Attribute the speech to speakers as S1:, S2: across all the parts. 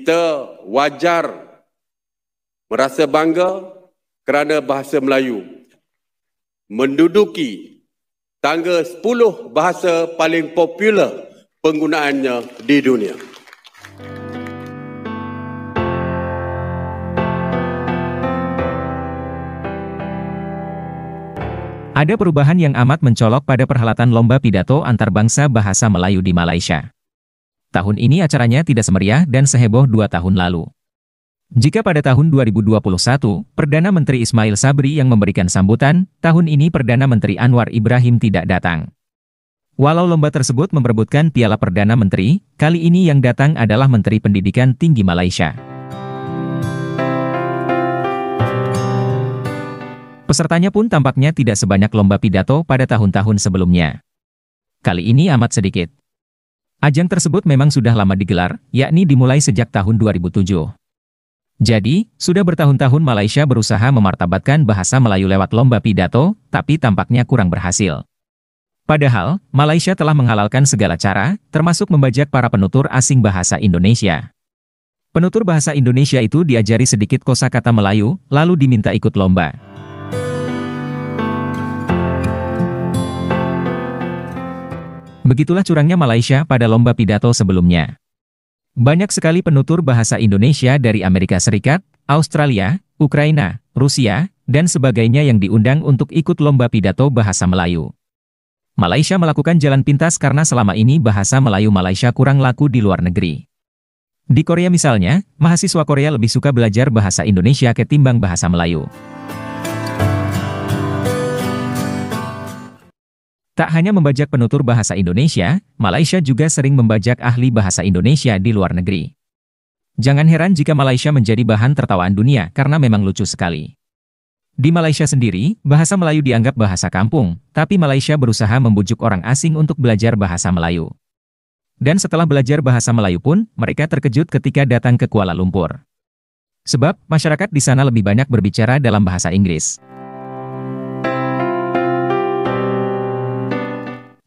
S1: kita wajar merasa bangga kerana bahasa Melayu menduduki tangga 10 bahasa paling popular penggunaannya di dunia.
S2: Ada perubahan yang amat mencolok pada perhelatan Lomba Pidato Antarbangsa Bahasa Melayu di Malaysia. Tahun ini acaranya tidak semeriah dan seheboh 2 tahun lalu. Jika pada tahun 2021, Perdana Menteri Ismail Sabri yang memberikan sambutan, tahun ini Perdana Menteri Anwar Ibrahim tidak datang. Walau lomba tersebut memperebutkan Piala Perdana Menteri, kali ini yang datang adalah Menteri Pendidikan Tinggi Malaysia. Pesertanya pun tampaknya tidak sebanyak lomba pidato pada tahun-tahun sebelumnya. Kali ini amat sedikit. Ajang tersebut memang sudah lama digelar, yakni dimulai sejak tahun 2007. Jadi, sudah bertahun-tahun Malaysia berusaha memartabatkan bahasa Melayu lewat lomba pidato, tapi tampaknya kurang berhasil. Padahal, Malaysia telah menghalalkan segala cara, termasuk membajak para penutur asing bahasa Indonesia. Penutur bahasa Indonesia itu diajari sedikit kosakata Melayu, lalu diminta ikut lomba. Begitulah curangnya Malaysia pada lomba pidato sebelumnya. Banyak sekali penutur bahasa Indonesia dari Amerika Serikat, Australia, Ukraina, Rusia, dan sebagainya yang diundang untuk ikut lomba pidato bahasa Melayu. Malaysia melakukan jalan pintas karena selama ini bahasa Melayu Malaysia kurang laku di luar negeri. Di Korea misalnya, mahasiswa Korea lebih suka belajar bahasa Indonesia ketimbang bahasa Melayu. Tak hanya membajak penutur bahasa Indonesia, Malaysia juga sering membajak ahli bahasa Indonesia di luar negeri. Jangan heran jika Malaysia menjadi bahan tertawaan dunia karena memang lucu sekali. Di Malaysia sendiri, bahasa Melayu dianggap bahasa kampung, tapi Malaysia berusaha membujuk orang asing untuk belajar bahasa Melayu. Dan setelah belajar bahasa Melayu pun, mereka terkejut ketika datang ke Kuala Lumpur. Sebab, masyarakat di sana lebih banyak berbicara dalam bahasa Inggris.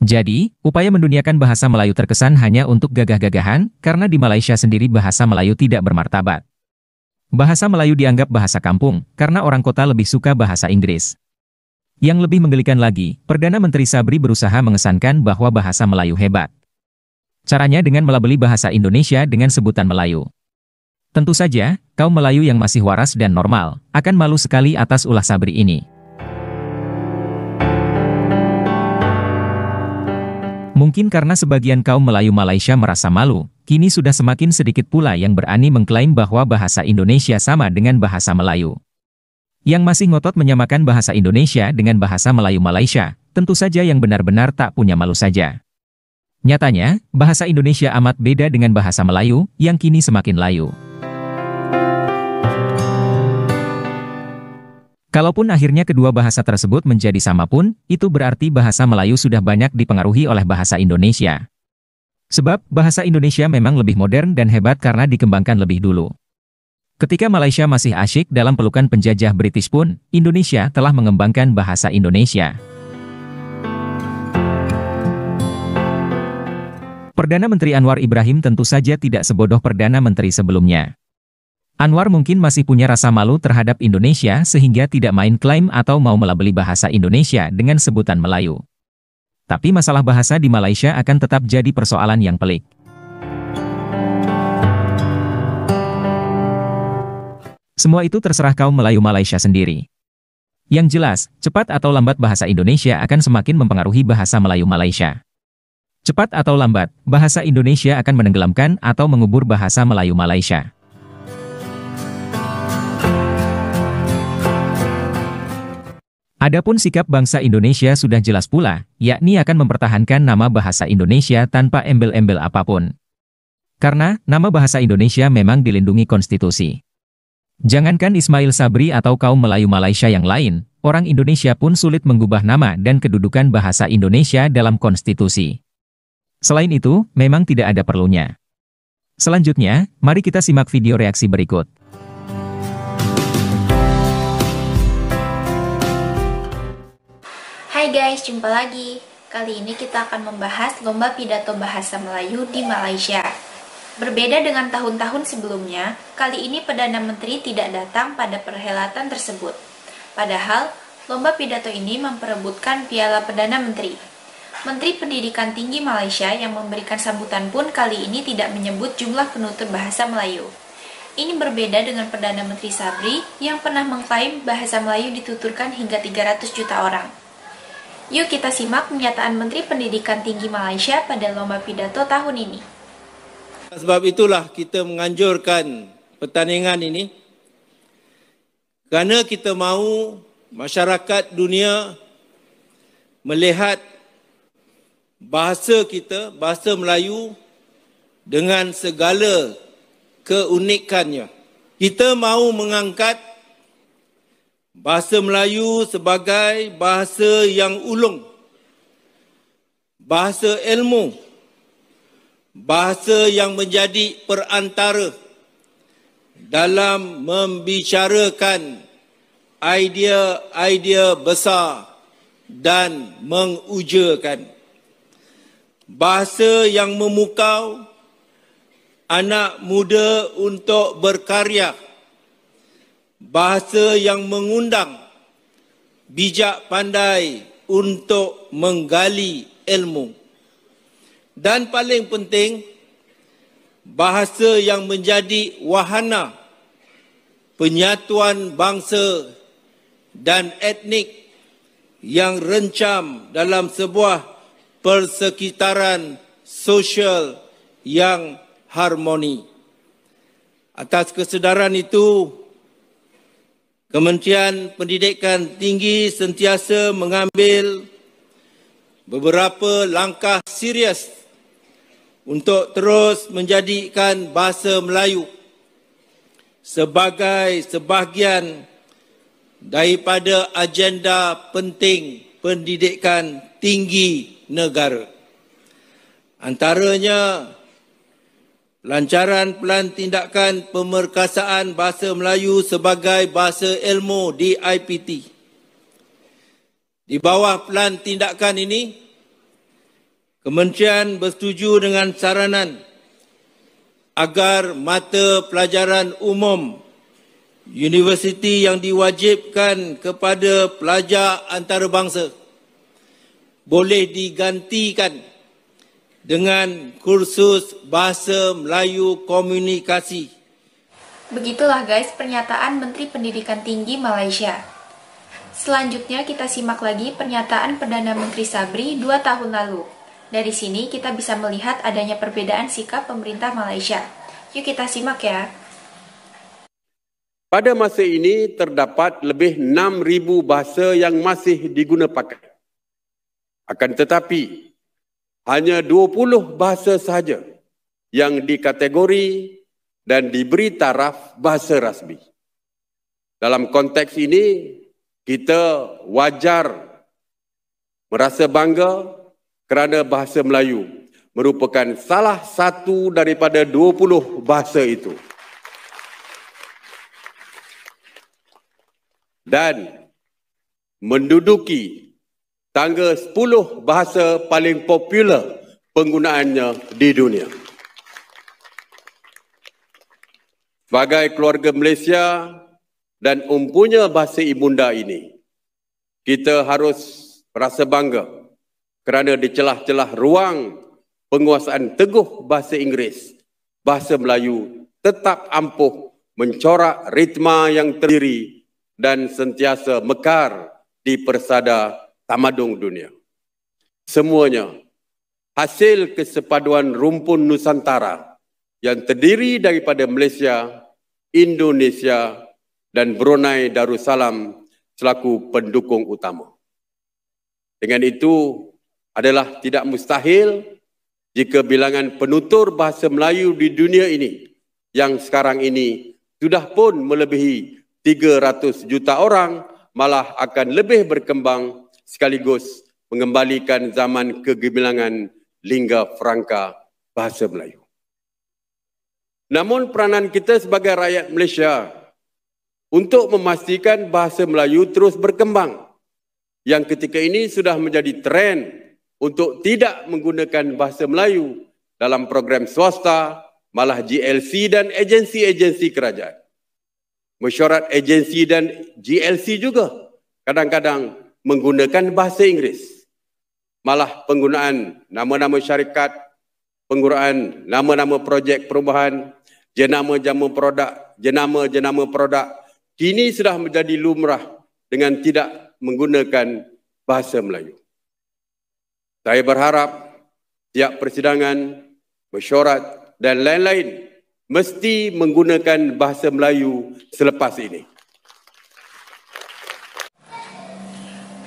S2: Jadi, upaya menduniakan bahasa Melayu terkesan hanya untuk gagah-gagahan, karena di Malaysia sendiri bahasa Melayu tidak bermartabat. Bahasa Melayu dianggap bahasa kampung, karena orang kota lebih suka bahasa Inggris. Yang lebih menggelikan lagi, Perdana Menteri Sabri berusaha mengesankan bahwa bahasa Melayu hebat. Caranya dengan melabeli bahasa Indonesia dengan sebutan Melayu. Tentu saja, kaum Melayu yang masih waras dan normal, akan malu sekali atas ulah Sabri ini. Mungkin karena sebagian kaum Melayu Malaysia merasa malu, kini sudah semakin sedikit pula yang berani mengklaim bahwa bahasa Indonesia sama dengan bahasa Melayu. Yang masih ngotot menyamakan bahasa Indonesia dengan bahasa Melayu Malaysia, tentu saja yang benar-benar tak punya malu saja. Nyatanya, bahasa Indonesia amat beda dengan bahasa Melayu, yang kini semakin layu. Kalaupun akhirnya kedua bahasa tersebut menjadi sama pun, itu berarti bahasa Melayu sudah banyak dipengaruhi oleh bahasa Indonesia. Sebab, bahasa Indonesia memang lebih modern dan hebat karena dikembangkan lebih dulu. Ketika Malaysia masih asyik dalam pelukan penjajah British pun, Indonesia telah mengembangkan bahasa Indonesia. Perdana Menteri Anwar Ibrahim tentu saja tidak sebodoh Perdana Menteri sebelumnya. Anwar mungkin masih punya rasa malu terhadap Indonesia sehingga tidak main klaim atau mau melabeli bahasa Indonesia dengan sebutan Melayu. Tapi masalah bahasa di Malaysia akan tetap jadi persoalan yang pelik. Semua itu terserah kaum Melayu Malaysia sendiri. Yang jelas, cepat atau lambat bahasa Indonesia akan semakin mempengaruhi bahasa Melayu Malaysia. Cepat atau lambat, bahasa Indonesia akan menenggelamkan atau mengubur bahasa Melayu Malaysia. Adapun sikap bangsa Indonesia sudah jelas pula, yakni akan mempertahankan nama bahasa Indonesia tanpa embel-embel apapun. Karena, nama bahasa Indonesia memang dilindungi konstitusi. Jangankan Ismail Sabri atau kaum Melayu Malaysia yang lain, orang Indonesia pun sulit mengubah nama dan kedudukan bahasa Indonesia dalam konstitusi. Selain itu, memang tidak ada perlunya. Selanjutnya, mari kita simak video reaksi berikut.
S3: Hai guys, jumpa lagi. Kali ini kita akan membahas Lomba Pidato Bahasa Melayu di Malaysia. Berbeda dengan tahun-tahun sebelumnya, kali ini Perdana Menteri tidak datang pada perhelatan tersebut. Padahal, lomba pidato ini memperebutkan Piala Perdana Menteri. Menteri Pendidikan Tinggi Malaysia yang memberikan sambutan pun kali ini tidak menyebut jumlah penutur bahasa Melayu. Ini berbeda dengan Perdana Menteri Sabri yang pernah mengklaim bahasa Melayu dituturkan hingga 300 juta orang. Yuk kita simak pernyataan Menteri Pendidikan Tinggi Malaysia pada lomba pidato tahun ini.
S4: Sebab itulah kita menganjurkan pertandingan ini kerana kita mahu masyarakat dunia melihat bahasa kita, bahasa Melayu dengan segala keunikannya. Kita mahu mengangkat bahasa Melayu sebagai bahasa yang ulung, bahasa ilmu, bahasa yang menjadi perantara dalam membicarakan idea-idea besar dan mengujakan. Bahasa yang memukau anak muda untuk berkarya. Bahasa yang mengundang bijak pandai untuk menggali ilmu. Dan paling penting, bahasa yang menjadi wahana penyatuan bangsa dan etnik yang rencam dalam sebuah persekitaran sosial yang harmoni. Atas kesedaran itu, Kementerian Pendidikan Tinggi sentiasa mengambil beberapa langkah serius untuk terus menjadikan bahasa Melayu sebagai sebahagian daripada agenda penting pendidikan tinggi negara. Antaranya, lancaran pelan tindakan pemerkasaan bahasa Melayu sebagai bahasa ilmu di IPT. Di bawah pelan tindakan ini, Kementerian bersetuju dengan saranan agar mata pelajaran umum universiti yang diwajibkan kepada pelajar antarabangsa boleh digantikan dengan kursus bahasa Melayu komunikasi.
S3: Begitulah guys pernyataan Menteri Pendidikan Tinggi Malaysia. Selanjutnya kita simak lagi pernyataan Perdana Menteri Sabri 2 tahun lalu. Dari sini kita bisa melihat adanya perbedaan sikap pemerintah Malaysia. Yuk kita simak ya.
S1: Pada masa ini terdapat lebih 6,000 bahasa yang masih digunakan pakai. Akan tetapi, hanya 20 bahasa sahaja yang dikategori dan diberi taraf bahasa rasmi. Dalam konteks ini, kita wajar merasa bangga kerana bahasa Melayu merupakan salah satu daripada 20 bahasa itu. Dan menduduki tangga 10 bahasa paling popular penggunaannya di dunia. Sebagai keluarga Malaysia dan umpunya bahasa ibunda ini, kita harus rasa bangga kerana di celah-celah ruang penguasaan teguh bahasa Inggeris, bahasa Melayu tetap ampuh mencorak ritma yang terdiri dan sentiasa mekar di persada tamadung dunia. Semuanya hasil kesepaduan rumpun Nusantara yang terdiri daripada Malaysia, Indonesia dan Brunei Darussalam selaku pendukung utama. Dengan itu, adalah tidak mustahil jika bilangan penutur bahasa Melayu di dunia ini yang sekarang ini sudah pun melebihi 300 juta orang malah akan lebih berkembang sekaligus mengembalikan zaman kegemilangan lingga franca bahasa Melayu. Namun peranan kita sebagai rakyat Malaysia untuk memastikan bahasa Melayu terus berkembang yang ketika ini sudah menjadi tren untuk tidak menggunakan bahasa Melayu dalam program swasta malah GLC dan agensi-agensi kerajaan. Mesyuarat agensi dan GLC juga kadang-kadang menggunakan bahasa Inggeris. Malah penggunaan nama-nama syarikat, penggunaan nama-nama projek perubahan, jenama-jenama produk kini sudah menjadi lumrah dengan tidak menggunakan bahasa Melayu. Saya berharap tiap persidangan, mesyuarat dan lain-lain mesti menggunakan bahasa Melayu selepas ini.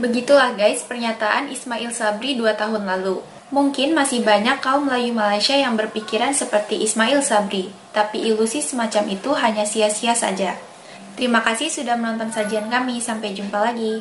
S3: Begitulah guys pernyataan Ismail Sabri 2 tahun lalu. Mungkin masih banyak kaum Melayu Malaysia yang berpikiran seperti Ismail Sabri, tapi ilusi semacam itu hanya sia-sia saja. Terima kasih sudah menonton sajian kami, sampai jumpa lagi.